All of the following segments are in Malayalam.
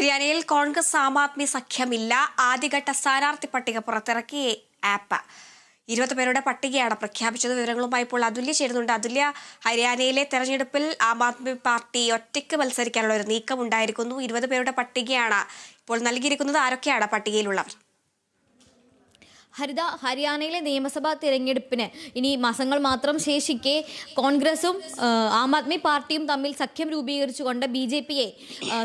ഹരിയാനയിൽ കോൺഗ്രസ് ആം ആദ്മി സഖ്യമില്ല. ആദ്യഘട്ട സ്ഥാനാർത്ഥി പട്ടിക പുറത്തിറക്കി ആപ്പ്. 20 പേരുടെ പട്ടികയാണ് പ്രഖ്യാപിച്ചത്. വിവരങ്ങളുമായി ഇപ്പോൾ അതുല്യ ചേരുന്നുണ്ട്. അതുല്യ, ഹരിയാനയിലെ തെരഞ്ഞെടുപ്പിൽ ആം ആദ്മി പാർട്ടി ഒറ്റയ്ക്ക് മത്സരിക്കാനുള്ള ഒരു നീക്കം ഉണ്ടായിരിക്കുന്നു. 20 പേരുടെ പട്ടികയാണ് ഇപ്പോൾ നൽകിയിരിക്കുന്നത്. ആരൊക്കെയാണ് പട്ടികയിലുള്ളവർ? ഹരിയാനയിലെ നിയമസഭാ തിരഞ്ഞെടുപ്പിന് ഇനി മാസങ്ങൾ മാത്രം ശേഷിക്കെ കോൺഗ്രസും ആം ആദ്മി പാർട്ടിയും തമ്മിൽ സഖ്യം രൂപീകരിച്ചുകൊണ്ട് BJPയെ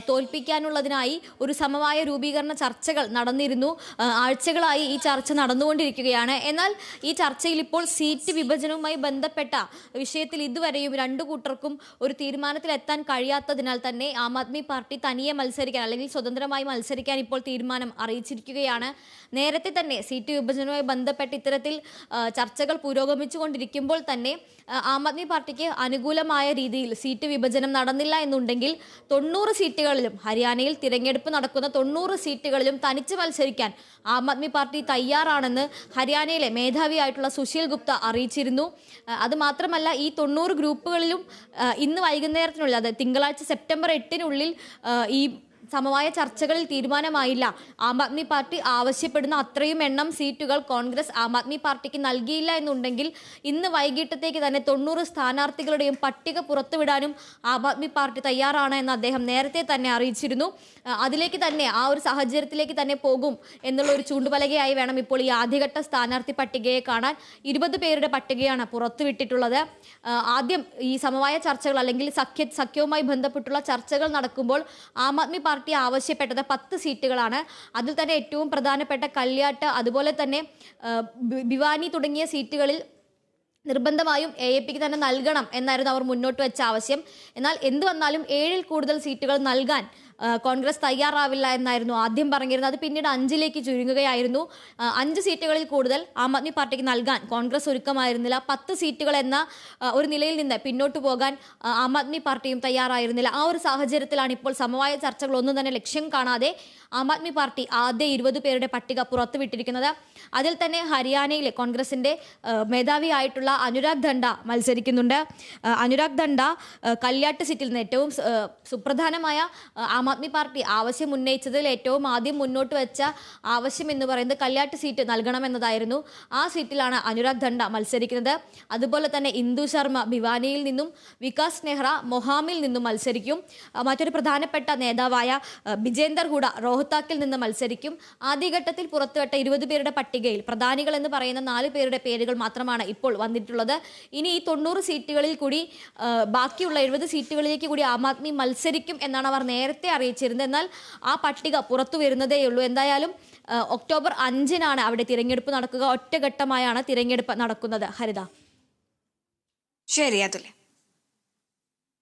തോൽപ്പിക്കാനുള്ളതിനായി ഒരു സമവായ രൂപീകരണ ചർച്ചകൾ നടന്നിരുന്നു. ആഴ്ചകളായി ഈ ചർച്ച നടന്നുകൊണ്ടിരിക്കുകയാണ്. എന്നാൽ ഈ ചർച്ചയിൽ ഇപ്പോൾ സീറ്റ് വിഭജനവുമായി ബന്ധപ്പെട്ട വിഷയത്തിൽ ഇതുവരെയും രണ്ടു കൂട്ടർക്കും ഒരു തീരുമാനത്തിലെത്താൻ കഴിയാത്തതിനാൽ തന്നെ ആം ആദ്മി പാർട്ടി തനിയെ മത്സരിക്കാൻ അല്ലെങ്കിൽ സ്വതന്ത്രമായി മത്സരിക്കാൻ ഇപ്പോൾ തീരുമാനം അറിയിച്ചിരിക്കുകയാണ്. നേരത്തെ തന്നെ സീറ്റ് വിഭജനവുമായി ബന്ധപ്പെട്ട് ഇത്തരത്തിൽ ചർച്ചകൾ പുരോഗമിച്ചുകൊണ്ടിരിക്കുമ്പോൾ തന്നെ ആം ആദ്മി പാർട്ടിക്ക് അനുകൂലമായ രീതിയിൽ സീറ്റ് വിഭജനം നടന്നില്ല എന്നുണ്ടെങ്കിൽ 90 സീറ്റുകളിലും ഹരിയാനയിൽ തിരഞ്ഞെടുപ്പ് നടക്കുന്ന 90 സീറ്റുകളിലും തനിച്ച് മത്സരിക്കാൻ ആം ആദ്മി പാർട്ടി തയ്യാറാണെന്ന് ഹരിയാനയിലെ മേധാവിയായിട്ടുള്ള സുശീൽ ഗുപ്ത അറിയിച്ചിരുന്നു. അതുമാത്രമല്ല, ഈ 90 ഗ്രൂപ്പുകളിലും ഇന്ന് വൈകുന്നേരത്തിനുള്ളിൽ, അതായത് തിങ്കളാഴ്ച സെപ്റ്റംബർ 8-നുള്ളിൽ ഈ സമവായ ചർച്ചകളിൽ തീരുമാനമായില്ല. ആം ആദ്മി പാർട്ടി ആവശ്യപ്പെടുന്ന അത്രയും എണ്ണം സീറ്റുകൾ കോൺഗ്രസ് ആം ആദ്മി പാർട്ടിക്ക് നൽകിയില്ല എന്നുണ്ടെങ്കിൽ ഇന്ന് വൈകിട്ടത്തേക്ക് തന്നെ 90 സ്ഥാനാർത്ഥികളുടെയും പട്ടിക പുറത്തുവിടാനും ആം ആദ്മി പാർട്ടി തയ്യാറാണ് എന്ന് അദ്ദേഹം നേരത്തെ തന്നെ അറിയിച്ചിരുന്നു. അതിലേക്ക് തന്നെ, ആ ഒരു സാഹചര്യത്തിലേക്ക് തന്നെ പോകും എന്നുള്ള ഒരു ചൂണ്ടുപലകയായി വേണം ഇപ്പോൾ ഈ ആദ്യഘട്ട സ്ഥാനാർത്ഥി പട്ടികയെ കാണാൻ. 20 പേരുടെ പട്ടികയാണ് പുറത്തുവിട്ടിട്ടുള്ളത്. ആദ്യം ഈ സമവായ ചർച്ചകൾ അല്ലെങ്കിൽ സഖ്യവുമായി ബന്ധപ്പെട്ടുള്ള ചർച്ചകൾ നടക്കുമ്പോൾ ആം ആദ്മി പാർട്ടി ആവശ്യപ്പെട്ടത് 10 സീറ്റുകളാണ്. അതിൽ തന്നെ ഏറ്റവും പ്രധാനപ്പെട്ട കല്യാട്ട്, അതുപോലെ തന്നെ ഭിവാനി തുടങ്ങിയ സീറ്റുകളിൽ നിർബന്ധമായും AAPക്ക് തന്നെ നൽകണം എന്നായിരുന്നു അവർ മുന്നോട്ട് വെച്ച ആവശ്യം. എന്നാൽ എന്തു വന്നാലും 7-ൽ കൂടുതൽ സീറ്റുകൾ നൽകാൻ കോൺഗ്രസ് തയ്യാറാവില്ല എന്നായിരുന്നു ആദ്യം പറഞ്ഞിരുന്നത്. അത് പിന്നീട് 5-ലേക്ക് ചുരുങ്ങുകയായിരുന്നു. 5 സീറ്റുകളിൽ കൂടുതൽ ആം ആദ്മി പാർട്ടിക്ക് നൽകാൻ കോൺഗ്രസ് ഒരുക്കമായിരുന്നില്ല. 10 സീറ്റുകൾ എന്ന ഒരു നിലയിൽ നിന്ന് പിന്നോട്ട് പോകാൻ ആം ആദ്മി പാർട്ടിയും തയ്യാറായിരുന്നില്ല. ആ ഒരു സാഹചര്യത്തിലാണ് ഇപ്പോൾ സമവായ ചർച്ചകളൊന്നും തന്നെ ലക്ഷ്യം കാണാതെ ആം ആദ്മി പാർട്ടി ആദ്യ 20 പേരുടെ പട്ടിക പുറത്തുവിട്ടിരിക്കുന്നത്. അതിൽ തന്നെ ഹരിയാനയിലെ കോൺഗ്രസിന്റെ മേധാവിയായിട്ടുള്ള അനുരാഗ് ധണ്ട മത്സരിക്കുന്നുണ്ട്. അനുരാഗ് ധണ്ട കല്യാട്ട് സീറ്റിൽ നിന്ന് ഏറ്റവും സുപ്രധാനമായ ആം ആദ്മി പാർട്ടി ആവശ്യം ഉന്നയിച്ചതിൽ ഏറ്റവും ആദ്യം മുന്നോട്ട് വെച്ച ആവശ്യം എന്ന് പറയുന്നത് കല്യാട്ട് സീറ്റ് നൽകണമെന്നതായിരുന്നു. ആ സീറ്റിലാണ് അനുരാഗ് ധണ്ട മത്സരിക്കുന്നത്. അതുപോലെ തന്നെ ഇന്ദു ശർമ്മ ഭിവാനിയിൽ നിന്നും, വികാസ് നെഹ്റ മൊഹാമിൽ നിന്നും മത്സരിക്കും. മറ്റൊരു പ്രധാനപ്പെട്ട നേതാവായ ബിജേന്ദർ ഹൂഡ റോഹ്താക്കിൽ നിന്ന് മത്സരിക്കും. ആദ്യഘട്ടത്തിൽ പുറത്തുവിട്ട 20 പേരുടെ പട്ടികയിൽ പ്രധാനികൾ എന്ന് പറയുന്ന 4 പേരുടെ പേരുകൾ മാത്രമാണ് ഇപ്പോൾ വന്നിട്ടുള്ളത്. ഇനി ഈ 90 സീറ്റുകളിൽ കൂടി ബാക്കിയുള്ള 70 സീറ്റുകളിലേക്ക് കൂടി ആം ആദ്മി മത്സരിക്കും എന്നാണ് അവർ നേരത്തെ അറിയിച്ചിരുന്നത്. എന്നാൽ ആ പട്ടിക പുറത്തു വരുന്നതേയുള്ളൂ. എന്തായാലും ഒക്ടോബർ 5-നാണ് അവിടെ തിരഞ്ഞെടുപ്പ് നടക്കുക. ഒറ്റഘട്ടമായാണ് തിരഞ്ഞെടുപ്പ് നടക്കുന്നത്. ഹരിത. ശരി അതുല്യ.